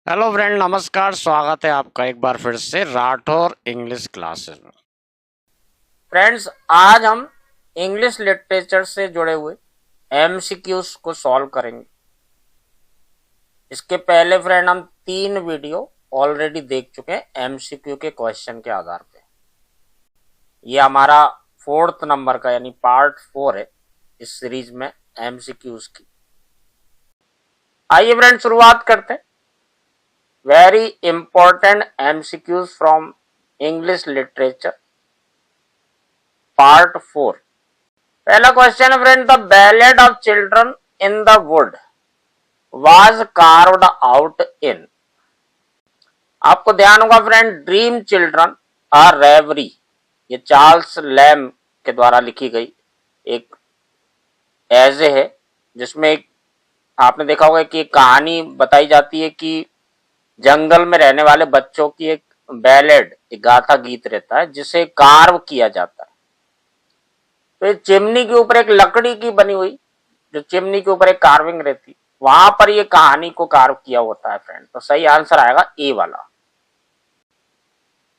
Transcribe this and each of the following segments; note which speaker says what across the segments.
Speaker 1: Hello friend, नमस्कार। स्वागत है आपका एक बार फिर से राठौर इंग्लिश क्लासेस में। फ्रेंड्स, आज हम इंग्लिश लिटरेचर से जुड़े हुए एमसीक्यूज को सॉल्व करेंगे। इसके पहले फ्रेंड हम 3 वीडियो ऑलरेडी देख चुके हैं एमसीक्यू के क्वेश्चन के आधार पे। ये हमारा 4th नंबर का यानी पार्ट 4 है इस सीरीज में एमसीक्यूज की। आइए फ्रेंड शुरुआत करते हैं। Very important MCQs from English literature, part 4। पहला क्वेश्चन है friend, the ballad of children in the wood was carved out in. आपको ध्यान होगा फ्रेंड, ड्रीम चिल्ड्रन अ रेवरी ये चार्ल्स लैम के द्वारा लिखी गई एक एजे है, जिसमें आपने देखा होगा कि एक कहानी बताई जाती है कि जंगल में रहने वाले बच्चों की एक बैलेड, एक गाथा गीत रहता है जिसे कार्व किया जाता है। तो ये चिमनी के ऊपर एक लकड़ी की बनी हुई, जो चिमनी के ऊपर एक कार्विंग रहती, वहां पर ये कहानी को कार्व किया होता है फ्रेंड। तो सही आंसर आएगा ए वाला।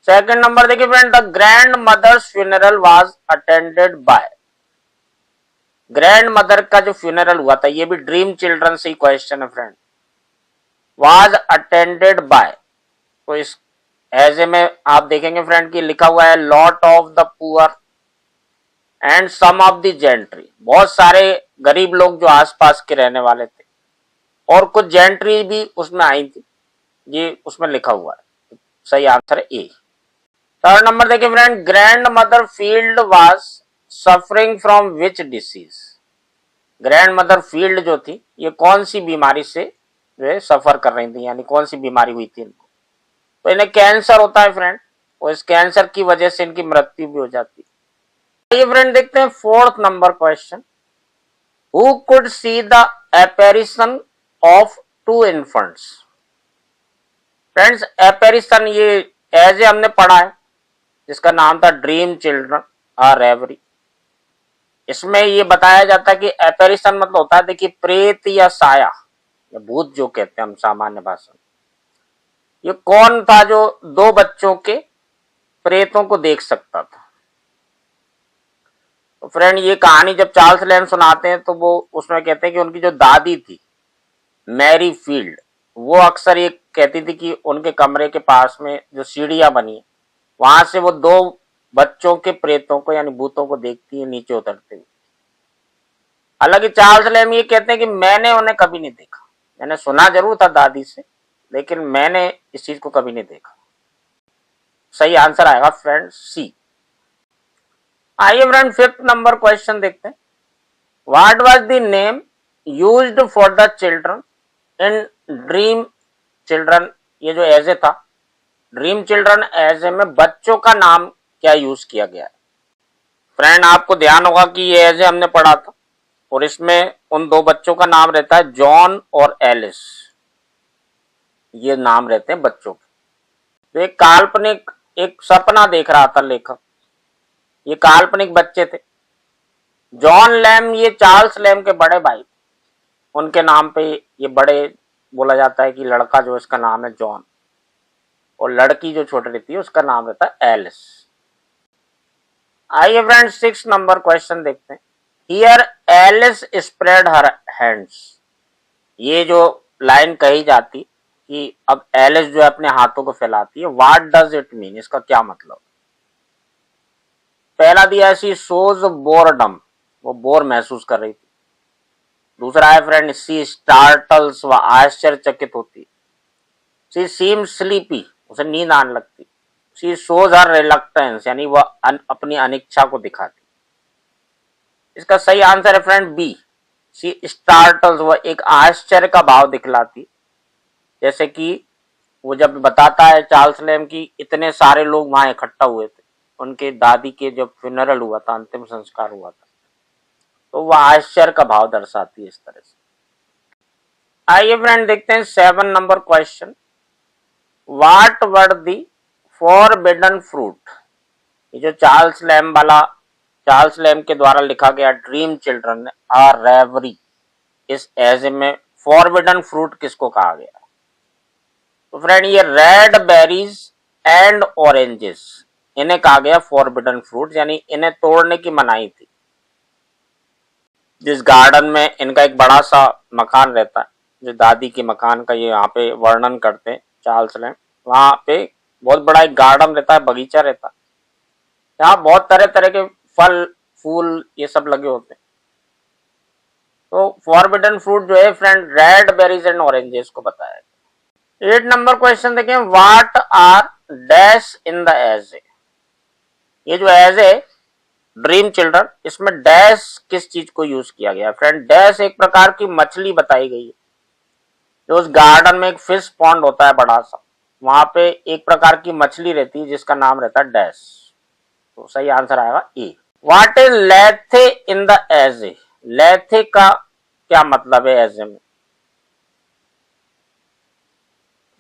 Speaker 1: सेकंड नंबर देखिए friend, the grandmother's funeral was attended by. Grandmother का जो फ्यूनरल हुआ था, ये भी ड्रीम चिल्ड्रन से ही क्वेश्चन है फ्रेंड। वाज अटेंडेड बाय, तो इस एजे में आप देखेंगे फ्रेंड कि लिखा हुआ है lot of the poor and some of the gentry. बहुत सारे गरीब लोग जो आसपास के रहने वाले थे और कुछ जेंट्री भी उसमें आई थी, ये उसमें लिखा हुआ है। सही आंसर है ए। थर्ड नंबर देखिए friend, grand mother field was suffering from which disease. Grand mother field जो थी, ये कौन सी बीमारी से वे सफर कर रही थी, यानी कौन सी बीमारी हुई थी इनको। तो इन्हें कैंसर होता है फ्रेंड, और इस कैंसर की वजह से इनकी मृत्यु भी हो जाती है। ये फ्रेंड देखते हैं 4th number question, who could see the apparition of 2 infants. Friends, apparition ये एज हमने पढ़ा है, जिसका नाम था ड्रीम चिल्ड्रन आ रेवरी। इसमें ये बताया जाता है कि एपेरिशन मतलब होता है, देखिए, प्रेत या साया या भूत जो कहते हैं हम सामान्य भाषा में। ये कौन था जो 2 बच्चों के प्रेतों को देख सकता था। तो फ्रेंड, ये कहानी जब चार्ल्स लैम सुनाते हैं तो वो उसमें कहते हैं कि उनकी जो दादी थी मैरी फील्ड, वो अक्सर ये कहती थी कि उनके कमरे के पास में जो सीढ़ियां बनी है, वहां से वो 2 बच्चों के प्रेतों को यानी भूतों को देखती है नीचे उतरते हुए। हालांकि चार्ल्स लैम ये कहते हैं कि मैंने उन्हें कभी नहीं देखा, मैंने सुना जरूर था दादी से, लेकिन मैंने इस चीज को कभी नहीं देखा। सही आंसर आएगा फ्रेंड सी। आइए फ्रेंड 5th नंबर क्वेश्चन देखते हैं। What was the name used for the children in dream children. ये जो एजे था, ड्रीम चिल्ड्रन एजे में बच्चों का नाम क्या यूज किया गया है। फ्रेंड, आपको ध्यान होगा कि ये एजे हमने पढ़ा था और इसमें उन 2 बच्चों का नाम रहता है जॉन और एलिस। ये नाम रहते हैं बच्चों के। तो एक काल्पनिक एक सपना देख रहा था लेखक। ये काल्पनिक बच्चे थे। जॉन लैम ये चार्ल्स लैम के बड़े भाई, उनके नाम पे ये बड़े बोला जाता है कि लड़का जो इसका नाम है जॉन, और लड़की जो छोटी रहती है उसका नाम रहता है एलिस। आइए फ्रेंड 6th नंबर क्वेश्चन देखते हैं। Here Alice spread her hands. ये जो लाइन कही जाती कि अब एलिस जो है अपने हाथों को फैलाती है, व्हाट डज इट मीन, इसका क्या मतलब। पहला दिया सी सोज बोरडम, वो बोर महसूस कर रही थी। दूसरा है फ्रेंड सी स्टार्टल्स, वह आश्चर्यचकित होती। सी सीम स्लीपी, उसे नींद आने लगती। सी शोज हर रिलक्टेंस, यानी वह अपनी अनिच्छा को दिखाती। इसका सही आंसर है फ्रेंड बी, सी स्टार्टल्स, वह एक आश्चर्य का भाव दिखलाती। जैसे कि वो जब बताता है चार्ल्स लैम की इतने सारे लोग वहां इकट्ठा हुए थे, उनके दादी के जब फ्यूनरल हुआ था, अंतिम संस्कार हुआ था, तो वह आश्चर्य का भाव दर्शाती है इस तरह से। आइए फ्रेंड देखते हैं 7 number question. What were the forbidden fruit. ये जो चार्ल्स लैम के द्वारा लिखा गया ड्रीम चिल्ड्रन आ रेवरी, इस एजे में फॉरबिडन फ्रूट किसको कहा गया। तो फ्रेंड ये रेड बेरीज एंड ऑरेंजेस इन्हें कहा गया फॉरबिडन फ्रूट, यानी इन्हें तोड़ने की मनाही थी। जिस गार्डन में इनका एक बड़ा सा मकान रहता है, जो दादी के मकान का ये यहाँ पे वर्णन करते हैं चार्ल्स लैम्ब, वहां पे बहुत बड़ा एक गार्डन रहता है, बगीचा रहता है, यहाँ बहुत तरह तरह के फल फूल ये सब लगे होते हैं। तो फॉरबिडन फ्रूट जो है friend red berries and oranges को बताया गया। 8 नंबर क्वेश्चन देखें, what are dash in the age A. ये जो एज ए ड्रीम चिल्ड्रन, इसमें डैश किस चीज को यूज किया गया फ्रेंड? डैश एक प्रकार की मछली बताई गई है, जो उस गार्डन में एक फिश पॉन्ड होता है बड़ा सा, वहां पे एक प्रकार की मछली रहती है जिसका नाम रहता है डैश। तो सही आंसर आएगा ए। व्हाट इज लेथे इन द एज ए। लेथे का क्या मतलब है एज ए में?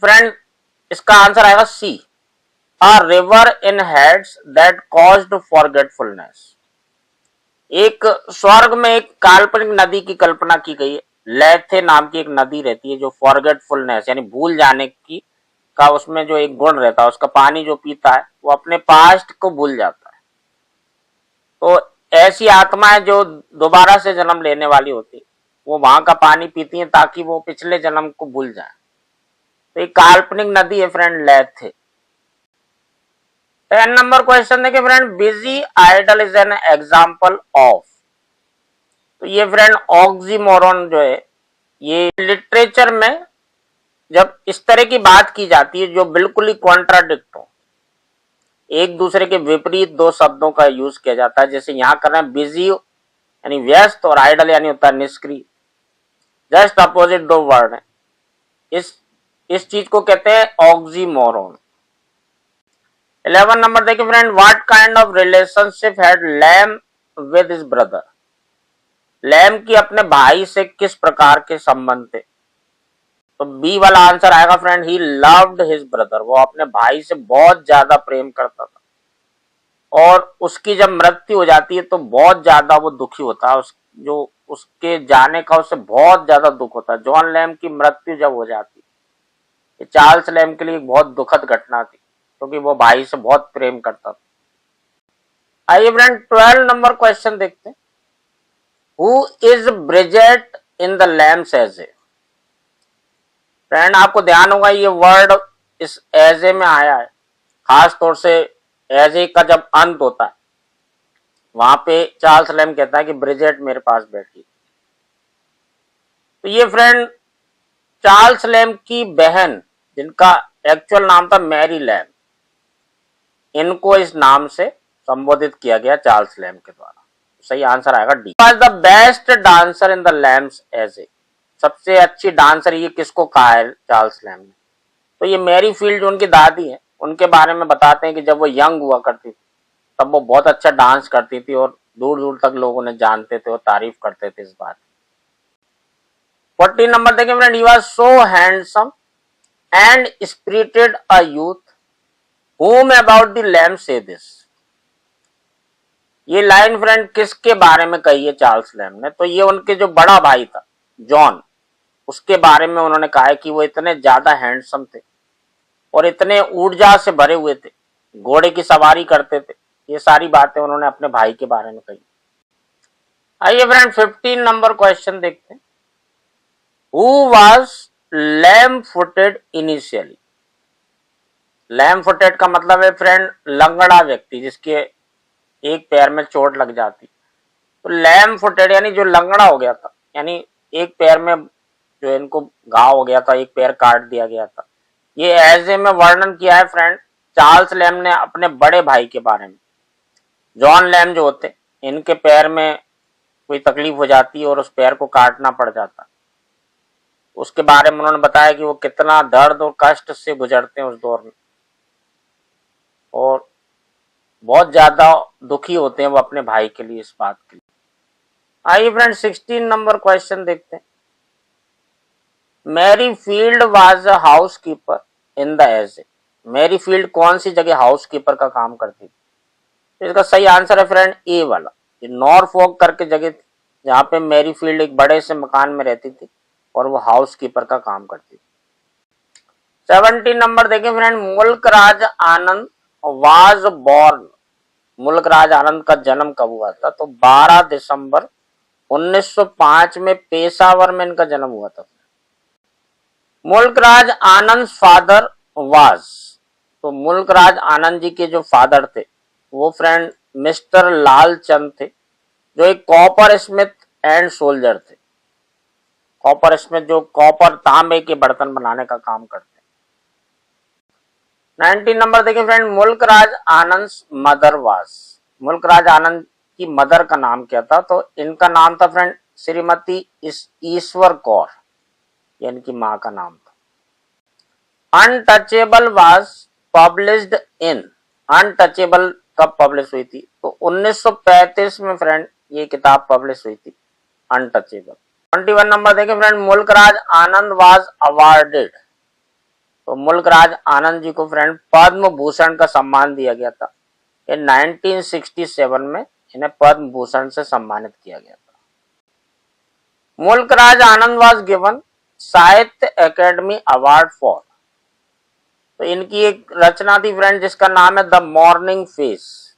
Speaker 1: फ्रेंड इसका आंसर आएगा C, a river in Hades that caused forgetfulness. एक स्वर्ग में एक काल्पनिक नदी की कल्पना की गई है, लेथे नाम की एक नदी रहती है जो फॉरगेटफुलनेस यानी भूल जाने की का उसमें जो एक गुण रहता है, उसका पानी जो पीता है वो अपने पास्ट को भूल जाता है। तो ऐसी आत्माएं जो दोबारा से जन्म लेने वाली होती, वो वहां का पानी पीती हैं ताकि वो पिछले जन्म को भूल जाए। तो एक काल्पनिक नदी है फ्रेंड लेथे। 10 नंबर क्वेश्चन देखिए friend, busy idle is an example of. तो ये फ्रेंड ऑक्सीमोरन जो है, ये लिटरेचर में जब इस तरह की बात की जाती है जो बिल्कुल ही कॉन्ट्राडिक्ट हो, एक दूसरे के विपरीत दो शब्दों का यूज किया जाता है, जैसे यहां कर रहे हैं बिजी यानी व्यस्त और आइडल यानी होता है निष्क्रिय, जस्ट अपोजिट दो वर्ड है। इस चीज को कहते हैं ऑक्सीमोरन। 11 नंबर देखिए friend, what kind of relationship had lamb with his brother. Lamb की अपने भाई से किस प्रकार के संबंध थे? तो बी वाला आंसर आएगा friend, he loved his brother. वो अपने भाई से बहुत ज्यादा प्रेम करता था, और उसकी जब मृत्यु हो जाती है तो बहुत ज्यादा वो दुखी होता है। जो उसके जाने का उसे बहुत ज्यादा दुख होता है। जॉन लैम्ब की मृत्यु जब हो जाती, ये चार्ल्स लैम्ब के लिए एक बहुत दुखद घटना थी, क्योंकि वो भाई से बहुत प्रेम करता था। आइए फ्रेंड 12 नंबर क्वेश्चन देखते हैं, who is Bridget in the lambs age A. Friend आपको ध्यान होगा ये वर्ड इस एज ए में आया है, खास तौर से एज ए का जब अंत होता है वहां पे चार्ल्स लैम्ब कहता है कि ब्रिजेट मेरे पास बैठी। तो ये फ्रेंड चार्ल्स लैम्ब की बहन, जिनका एक्चुअल नाम था मैरी लैम्ब, इनको इस नाम से संबोधित किया गया चार्ल्स लैम्ब के द्वारा। सही आंसर आएगा D. Was the best dancer in the lambs age A. सबसे अच्छी डांसर ये किसको कहा है चार्ल्स लैम्ब ने? तो ये मैरी फील्ड जो उनकी दादी है, उनके बारे में बताते हैं कि जब वो यंग हुआ करती थी तब वो बहुत अच्छा डांस करती थी, और दूर दूर तक लोग उन्हें जानते थे और तारीफ करते थे इस बात की। 14 नंबर देखें friend, he was so handsome and spirited a youth whom about the lamb say this। ये लाइन फ्रेंड किसके बारे में कही है चार्ल्स लैम्ब ने? तो ये उनके जो बड़ा भाई था जॉन, उसके बारे में उन्होंने कहा है कि वो इतने ज्यादा हैंडसम थे और इतने ऊर्जा से भरे हुए थे, घोड़े की सवारी करते थे। ये सारी बातें उन्होंने अपने भाई के बारे में कही। आइए फ्रेंड 15 नंबर क्वेश्चन देखते हैं, who was lamb footed initially. Lamb footed का मतलब है फ्रेंड लंगड़ा व्यक्ति, जिसके एक पैर में चोट लग जाती। तो लैम्ब फुटेड यानी जो लंगड़ा हो गया था, यानी एक पैर में जो इनको घाव हो गया था, एक पैर काट दिया गया था। ये एज ए में वर्णन किया है फ्रेंड चार्ल्स लैम्ब ने अपने बड़े भाई के बारे में। जॉन लैम्ब जो होते, इनके पैर में कोई तकलीफ हो जाती और उस पैर को काटना पड़ जाता। उसके बारे में उन्होंने बताया कि वो कितना दर्द और कष्ट से गुजरते हैं उस दौर में, और बहुत ज्यादा दुखी होते हैं वो अपने भाई के लिए, इस बात के लिए। आइए फ्रेंड 16 नंबर क्वेश्चन देखते हैं, Mary field was a housekeeper in the age A. Mary field कौन सी जगह हाउस कीपर का काम करती थी? तो इसका सही आंसर है फ्रेंड ए वाला, ये नॉरफॉक करके जगह थी जहां पे मैरी फील्ड एक बड़े से मकान में रहती थी और वो हाउस कीपर का काम करती थी। 17 नंबर देखें फ्रेंड, मुल्क राज आनंद वाज बॉर्न। मुल्क राज आनंद का जन्म कब हुआ था? तो 12 दिसंबर 1905 में पेशावर में इनका जन्म हुआ था। मुल्क राज आनंद फादर वाज, तो मुल्क राज आनंद जी के जो फादर थे वो फ्रेंड मिस्टर लालचंद थे, जो एक कॉपर स्मिथ एंड सोल्जर थे। कॉपर स्मिथ जो कॉपर तांबे के बर्तन बनाने का काम करते हैं। 19 नंबर देखिए फ्रेंड, मुल्क राज आनंद मदर वाज। मुल्क राज आनंद की मदर का नाम क्या था? तो इनका नाम था फ्रेंड श्रीमती ईश्वर कौर, ये इनकी मां का नाम था। Untouchable was published in, untouchable कब पब्लिश हुई थी? तो 1935 में फ्रेंड ये किताब पब्लिश हुई थी, अनटचेबल। 21 नंबर देखें फ्रेंड, मुल्क राज आनंद वाज अवार्डेड, तो मुल्क राज आनंद जी को फ्रेंड पद्म भूषण का सम्मान दिया गया था। इन 1967 में इन्हें पद्म भूषण से सम्मानित किया गया था। मुल्क राज आनंद वाज गिवन साहित्य एकेडमी अवार्ड फॉर, तो इनकी एक रचना थी फ्रेंड जिसका नाम है द मॉर्निंग फेस,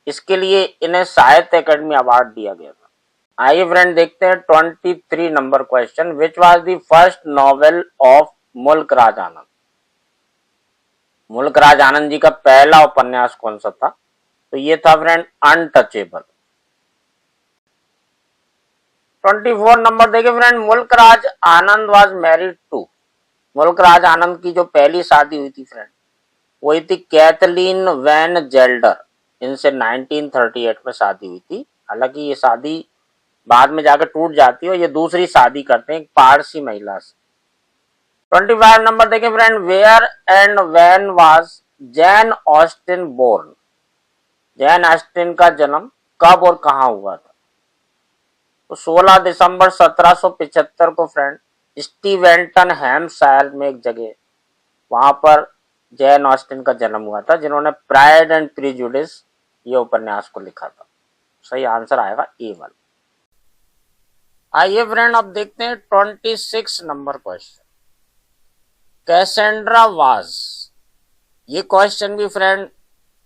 Speaker 1: इसके लिए इन्हें साहित्य एकेडमी अवार्ड दिया गया था। आइए फ्रेंड देखते हैं 23 number question, which was the first novel of मुल्क राज आनंद। मुल्क राज आनंद जी का पहला उपन्यास कौन सा था? तो ये था फ्रेंड अनटचेबल। 24 नंबर देखिए फ्रेंड, मुल्क Raj Anand was married to. मुल्क राज आनंद की जो पहली शादी हुई थी फ्रेंड वही थी कैथलीन वैन जेल्डर, इनसे 1938 में शादी हुई थी। हालांकि ये शादी बाद में जाकर टूट जाती है और ये दूसरी शादी करते हैं एक पारसी महिला से। 25 नंबर देखें friend, where and when was Jane Austen born. Jane Austen का जन्म कब और कहां हुआ था? तो 16 दिसंबर 1775 को फ्रेंड स्टीवेंटन हैम्पशायर में एक जगह, वहां पर जैन ऑस्टिन का जन्म हुआ था, जिन्होंने प्राइड एंड प्रिजुडिस ये उपन्यास को लिखा था। सही आंसर आएगा ए वाला। आइए फ्रेंड अब देखते हैं 26 नंबर क्वेश्चन, कैसेंड्रा वाज। ये क्वेश्चन भी फ्रेंड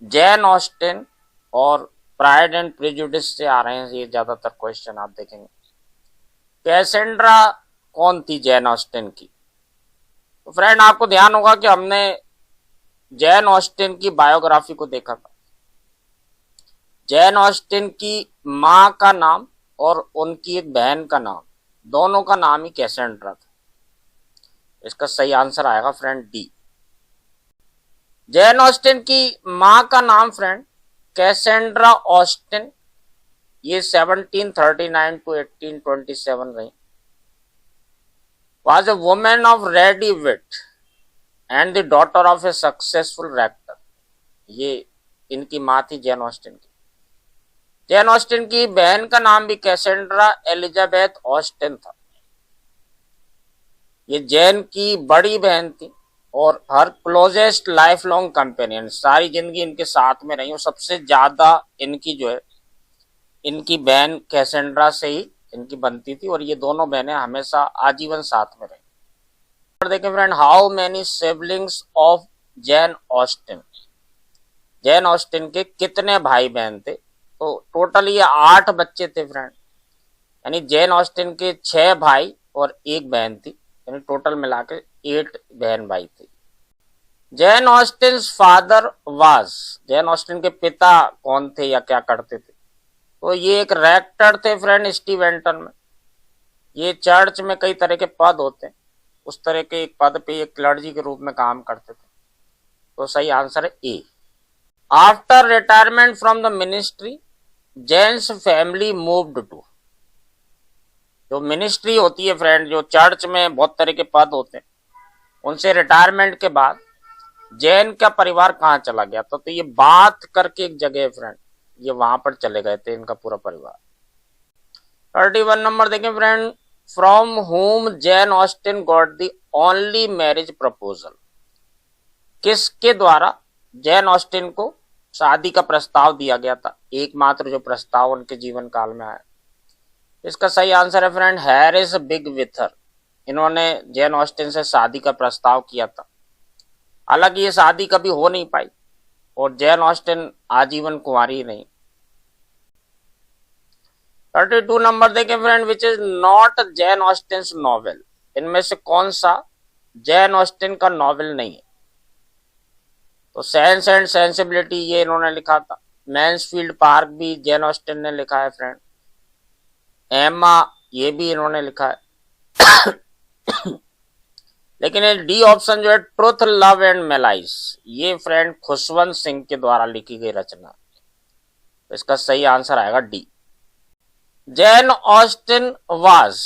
Speaker 1: जैन ऑस्टिन और प्राइड एंड प्रेजुडिस से आ रहे हैं, ये ज्यादातर क्वेश्चन आप देखेंगे। कैसेंड्रा कौन थी जैन ऑस्टिन की? तो फ्रेंड आपको ध्यान होगा कि हमने जैन ऑस्टिन की बायोग्राफी को देखा था। जैन ऑस्टिन की मां का नाम और उनकी एक बहन का नाम, दोनों का नाम ही कैसेंड्रा था। इसका सही आंसर आएगा फ्रेंड डी। जैन ऑस्टिन की मां का नाम फ्रेंड कैसेंड्रा ऑस्टिन, ये 1739 to 1827 रही। was a woman of ready wit and the daughter of a successful rector। ये इनकी मां थी जैन ऑस्टिन की। जैन ऑस्टिन की बहन का नाम भी कैसेंड्रा एलिजाबेथ ऑस्टिन था। ये जैन की बड़ी बहन थी और her closest life long companion, सारी जिंदगी इनके साथ में रही और सबसे ज्यादा इनकी जो है इनकी बहन कैसेंड्रा से ही इनकी बनती थी और ये दोनों बहनें हमेशा आजीवन साथ में रही। और देखें friend, how many siblings of Jain Austin. Jain Austin के कितने भाई बहन थे? तो टोटल ये 8 बच्चे थे फ्रेंड, यानी जैन ऑस्टिन के 6 भाई और 1 बहन थी, यानी टोटल मिलाकर 8 बहन भाई थे। Jain Austin father was, Jane Austin के पिता कौन थे या क्या करते थे? तो ये एक रेक्टर थे फ्रेंड स्टीवेंटन में। ये चर्च में कई तरह के पद होते हैं, उस तरह के एक पद पे एक क्लर्जी के रूप में काम करते थे। तो सही आंसर है A. After retirement from the ministry Jane's family moved to. जो मिनिस्ट्री होती है फ्रेंड, जो चर्च में बहुत तरह के पद होते हैं, उनसे रिटायरमेंट के बाद जैन का परिवार कहाँ चला गया था? तो ये बात करके एक जगह है फ्रेंड, ये वहां पर चले गए थे इनका पूरा परिवार। 31 नंबर देखें friend, from home Jain Austin got the only marriage proposal. किसके द्वारा जैन ऑस्टिन को शादी का प्रस्ताव दिया गया था? एकमात्र जो प्रस्ताव उनके जीवन काल में आया। इसका सही आंसर है फ्रेंड हैरिस बिगविथर। इन्होंने जैन ऑस्टिन से शादी का प्रस्ताव किया था। हालांकि ये शादी कभी हो नहीं पाई और जैन ऑस्टिन आजीवन कुंवारी नहीं। 32 नंबर देखें friend, which is not Jain Austen's novel. इनमें से कौन सा जैन ऑस्टिन का नॉवेल नहीं है? तो सेंस एंड सेंसिबिलिटी ये इन्होंने लिखा था। मैंसफील्ड पार्क भी जैन ऑस्टिन ने लिखा है फ्रेंड। एमा ये भी इन्होंने लिखा है। लेकिन ये डी ऑप्शन जो है, ट्रुथ लव एंड मेलाइस, ये फ्रेंड खुशवंत सिंह के द्वारा लिखी गई रचना। तो इसका सही आंसर आएगा डी। जैन ऑस्टिन वाज,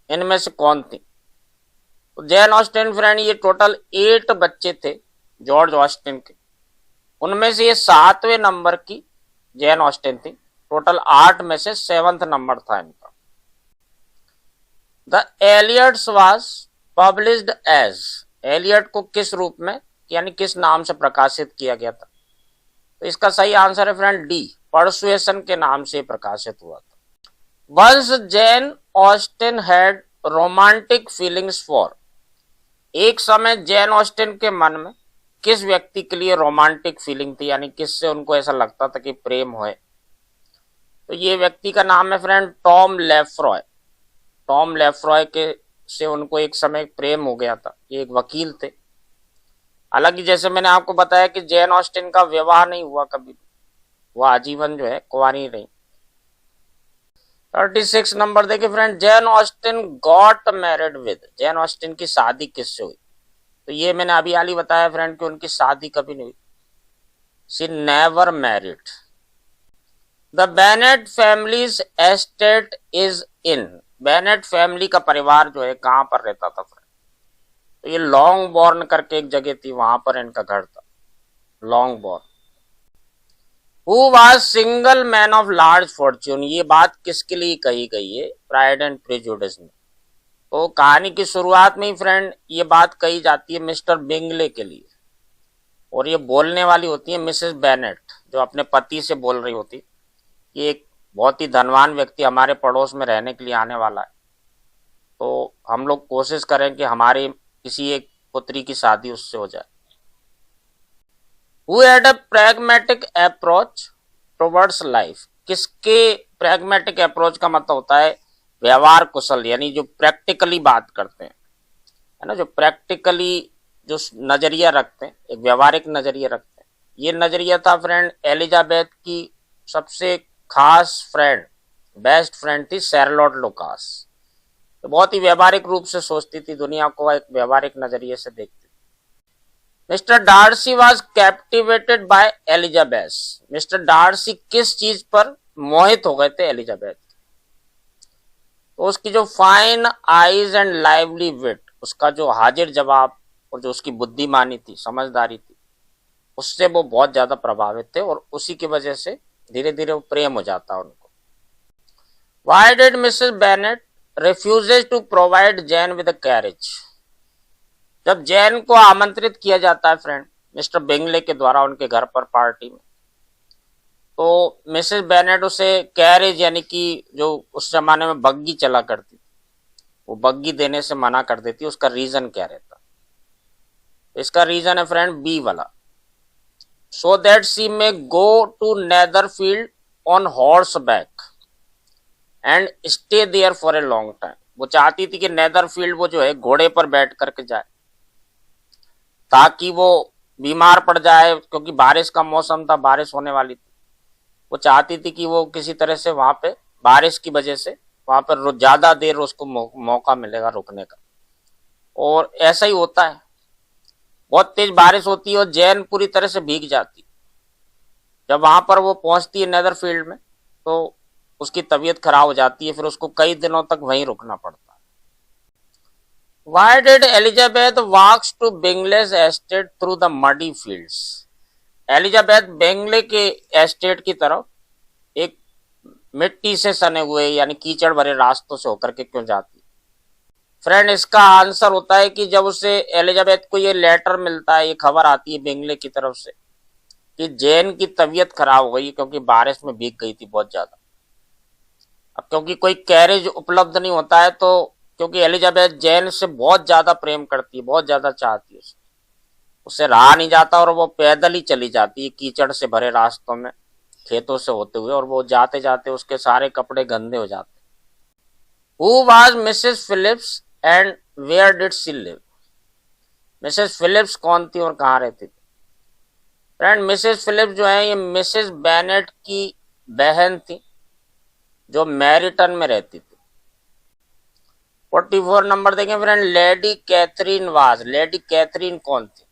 Speaker 1: इनमें से कौन थी? तो जैन ऑस्टिन फ्रेंड ये टोटल 8 बच्चे थे जॉर्ज ऑस्टिन के, उनमें से ये 7वें नंबर की जैन ऑस्टिन थी। टोटल 8 में से 7th नंबर था इनका। The Elliots was published as, Eliot को किस रूप में यानी किस नाम से प्रकाशित किया गया था? तो इसका सही आंसर है फ्रेंड डी, परसुएशन के नाम से प्रकाशित हुआ था। Once Jane Austen had romantic feelings for, एक समय जैन ऑस्टिन के मन में किस व्यक्ति के लिए रोमांटिक फीलिंग थी, यानी किससे उनको ऐसा लगता था कि प्रेम होए? तो ये व्यक्ति का नाम है फ्रेंड टॉम लेफ्रॉय। टॉम लेफ्रॉय के से उनको एक समय प्रेम हो गया था। ये एक वकील थे। हालांकि जैसे मैंने आपको बताया कि जैन ऑस्टिन का विवाह नहीं हुआ कभी, वो आजीवन जो है कुंवारी रही। 36 नंबर देखिए friend, Jain Austin got married with, Jain Austin की शादी किससे हुई? तो ये मैंने अभी हाल ही बताया फ्रेंड कि उनकी शादी कभी नहीं हुई। She never married. The Bennett families estate is in, Bennett family का परिवार जो है कहां पर रहता था फ्रेंड? तो ये लॉन्ग बॉर्न करके एक जगह थी, वहां पर इनका घर था, long born. Who was single man of large Fortune, ये बात किसके लिए कही गई है? प्राइड एंड प्रेजुडिस में। तो कहानी की शुरुआत में ही फ्रेंड ये बात कही जाती है मिस्टर बिंगले के लिए, और ये बोलने वाली होती है मिसेस बेनेट, जो अपने पति से बोल रही होती कि एक बहुत ही धनवान व्यक्ति हमारे पड़ोस में रहने के लिए आने वाला है, तो हम लोग कोशिश करें कि हमारी किसी एक पुत्री की शादी उससे हो जाए। Who had a pragmatic approach towards life, किसके pragmatic approach का मतलब होता है व्यवहार कुशल, यानी जो प्रैक्टिकली बात करते हैं, है ना, जो प्रैक्टिकली जो नजरिया रखते हैं, एक व्यवहारिक नजरिया रखते हैं। ये नजरिया था फ्रेंड एलिजाबेथ की सबसे खास फ्रेंड, बेस्ट फ्रेंड थी शैरलॉट लुकास। तो बहुत ही व्यवहारिक रूप से सोचती थी, दुनिया को एक व्यवहारिक नजरिए से देखती। Mister Darcy was captivated by Elizabeth, mister Darcy किस चीज पर मोहित हो गए थे एलिजाबेथ? तो उसकी जो फाइन आईज एंड लाइवली विट, उसका जो हाजिर जवाब और जो उसकी बुद्धिमानी थी, समझदारी थी, उससे वो बहुत ज्यादा प्रभावित थे और उसी की वजह से धीरे धीरे वो प्रेम हो जाता उनको। Why did Mrs. Bennet refuses to provide Jane with a carriage? जब जैन को आमंत्रित किया जाता है फ्रेंड मिस्टर बिंगले के द्वारा उनके घर पर पार्टी में, तो मिसेस बेनेट उसे कैरेज यानी कि जो उस जमाने में बग्गी चला करती थी, वो बग्गी देने से मना कर देती। उसका रीजन क्या रहता? इसका रीजन है फ्रेंड बी वाला, so that she may go to Netherfield on horseback and stay there for a long time. वो चाहती थी कि नेदरफील्ड वो जो है घोड़े पर बैठ करके जाए, ताकि वो बीमार पड़ जाए, क्योंकि बारिश का मौसम था, बारिश होने वाली थी। वो चाहती थी कि वो किसी तरह से वहां पे बारिश की वजह से वहां पर ज्यादा देर उसको मौका मिलेगा रुकने का। और ऐसा ही होता है, बहुत तेज बारिश होती है और जैन पूरी तरह से भीग जाती। जब वहां पर वो पहुंचती है नेदरफील्ड में तो उसकी तबीयत खराब हो जाती है, फिर उसको कई दिनों तक वहीं रुकना पड़ता है। Why did Elizabeth walks to Bingley's estate through the muddy fields? Elizabeth बेंगले के एस्टेट की तरफ एक मिट्टी से सने हुए यानी कीचड़ भरे रास्तों से होकर के क्यों जाती? फ्रेंड इसका आंसर होता है कि जब उसे एलिजाबेथ को ये लेटर मिलता है, ये खबर आती है बेंगले की तरफ से कि जैन की तबीयत खराब हो गई क्योंकि बारिश में भीग गई थी बहुत ज्यादा। अब क्योंकि कोई कैरेज उपलब्ध नहीं होता है तो क्योंकि एलिजाबेथ जैन से बहुत ज्यादा प्रेम करती है, बहुत ज्यादा चाहती है उससे रहा नहीं जाता और वो पैदल ही चली जाती है कीचड़ से भरे रास्तों में खेतों से होते हुए, और वो जाते जाते उसके सारे कपड़े गंदे हो जाते। Who was Mrs Phillips and where did she live? Mrs Phillips कौन थी और कहाँ रहती थी? फ्रेंड, मिसेस फिलिप्स जो है ये मिसेस बेनेट की बहन थी जो मैरिटन में रहती थी। 44 नंबर देखें friend, Lady Catherine was, Lady Catherine कौन थी?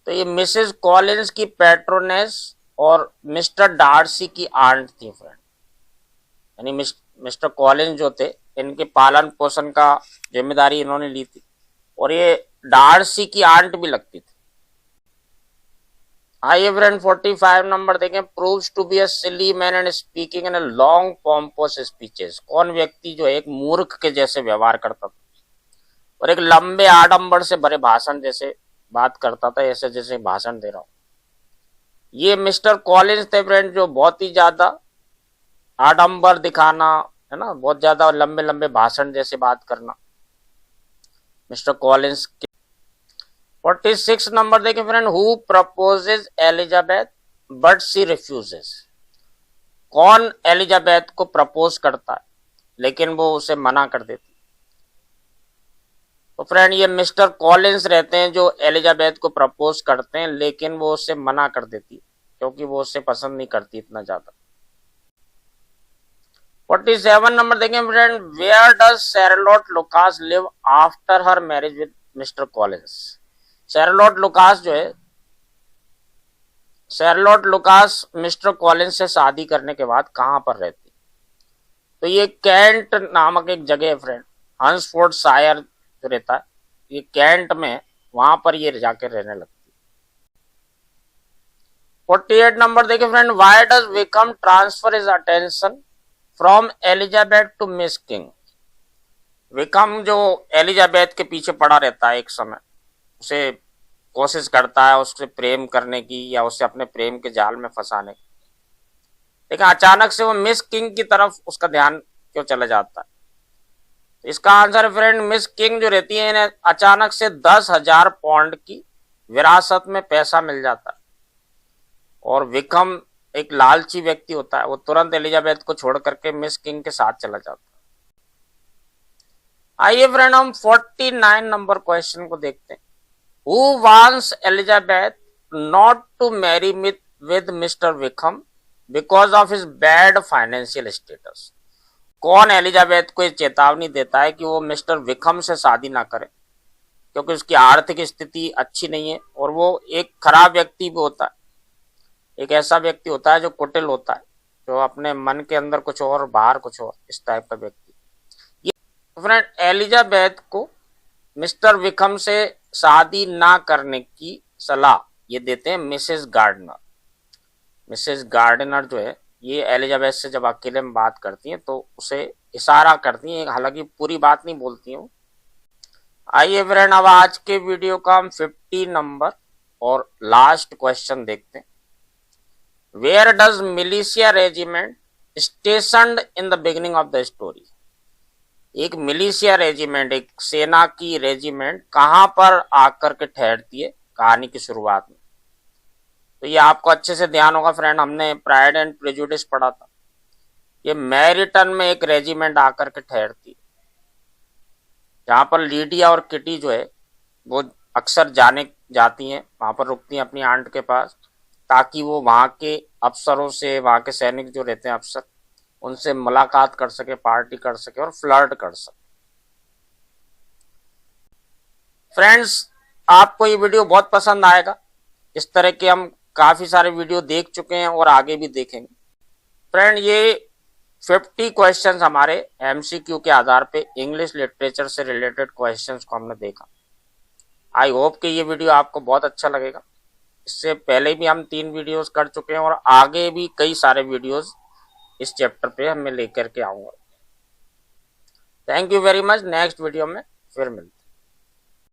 Speaker 1: तो ये मिसेस कॉलिंस की पेट्रोनेस और मिस्टर डार्सी की आंट थी फ्रेंड। यानी मिस्टर कॉलिंस जो थे इनके पालन पोषण का जिम्मेदारी इन्होंने ली थी, और ये डार्सी की आंट भी लगती थी। आइए फ्रेंड 45 नंबर देखें, proves to be a silly man and speaking in a long pompous speeches. कौन व्यक्ति जो एक मूर्ख के जैसे व्यवहार करता था और एक लंबे आडंबर से भरे भाषण जैसे बात करता था, ऐसे जैसे भाषण दे रहा हूं? ये मिस्टर कॉलिंस थे फ्रेंड, जो बहुत ही ज्यादा आडंबर दिखाना, है ना, बहुत ज्यादा लंबे लंबे भाषण जैसे बात करना, मिस्टर कॉलिंस के। 46 नंबर देखें friend, who proposes Elizabeth but she refuses. कौन एलिजाबेथ को प्रपोज करता है लेकिन वो उसे मना कर देती? तो फ्रेंड ये मिस्टर कॉलिंस रहते हैं जो एलिजाबेथ को प्रपोज करते हैं, लेकिन वो उसे मना कर देती है क्योंकि वो उसे पसंद नहीं करती इतना ज्यादा। 47 नंबर देखें friend, where does Charlotte Lucas live after her marriage with mister Collins. Charlotte Lucas जो है, शैरलोट लुकास मिस्टर कॉलिंस से शादी करने के बाद कहां पर रहती? तो ये कैंट नामक एक जगह है फ्रेंड, हंसफोर्ड शायर जो रहता है ये कैंट में, वहां पर ये जाके रहने लगती। 48 नंबर देखे friend, why does Wickham transfer his attention from Elizabeth to Miss King. Wickham जो एलिजाबेथ के पीछे पड़ा रहता है एक समय, उसे कोशिश करता है उससे प्रेम करने की या उसे अपने प्रेम के जाल में फंसाने की, लेकिन अचानक से वो मिस किंग की तरफ उसका ध्यान क्यों चला जाता है? इसका आंसर है फ्रेंड, मिस किंग जो रहती है इन्हें अचानक से 10,000 पाउंड की विरासत में पैसा मिल जाता है, और विकम एक लालची व्यक्ति होता है, वो तुरंत एलिजाबेथ को छोड़ करके मिस किंग के साथ चला जाता है। आइए फ्रेंड हम 49 नंबर क्वेश्चन को देखते हैं। Who wants Elizabeth not to marry with mister Wickham because of his bad financial status. कौन एलिजाबेथ को चेतावनी देता है कि वो मिस्टर विकम से शादी ना करे क्योंकि उसकी आर्थिक स्थिति अच्छी नहीं है, और वो एक खराब व्यक्ति भी होता है, एक ऐसा व्यक्ति होता है जो कुटिल होता है, जो अपने मन के अंदर कुछ और बाहर कुछ और, इस टाइप का व्यक्ति। ये फ्रेंड एलिजाबेथ को मिस्टर विकम से शादी ना करने की सलाह ये देते हैं मिसेस गार्डनर। मिसेस गार्डनर जो है ये एलिजाबेथ से जब अकेले में बात करती हैं तो उसे इशारा करती हैं, हालांकि पूरी बात नहीं बोलती हूँ। आइए फ्रेंड अब आज के वीडियो का हम 50 नंबर और लास्ट क्वेश्चन देखते हैं। Where does militia regiment stationed in the beginning of the story. एक मिलिशिया रेजिमेंट, एक सेना की रेजिमेंट कहां पर आकर के ठहरती है कहानी की शुरुआत में? तो ये आपको अच्छे से ध्यान होगा फ्रेंड, हमने प्राइड एंड प्रेजुडिस पढ़ा था। ये मैरिटन में एक रेजिमेंट आकर के ठहरती है, जहां पर लीडिया और किटी जो है वो अक्सर जाती हैं, वहां पर रुकती हैं अपनी आंट के पास, ताकि वो वहां के अफसरों से, वहां के सैनिक जो रहते हैं अफसर, उनसे मुलाकात कर सके, पार्टी कर सके और फ्लर्ट कर सके। फ्रेंड्स आपको ये वीडियो बहुत पसंद आएगा, इस तरह के हम काफी सारे वीडियो देख चुके हैं और आगे भी देखेंगे। फ्रेंड ये 50 क्वेश्चंस हमारे एमसीक्यू के आधार पे इंग्लिश लिटरेचर से रिलेटेड क्वेश्चंस को हमने देखा। आई होप कि ये वीडियो आपको बहुत अच्छा लगेगा। इससे पहले भी हम 3 वीडियोस कर चुके हैं और आगे भी कई सारे वीडियोस इस चैप्टर पे मैं लेकर के आऊंगा। Thank you very much. Next video में फिर मिलते हैं।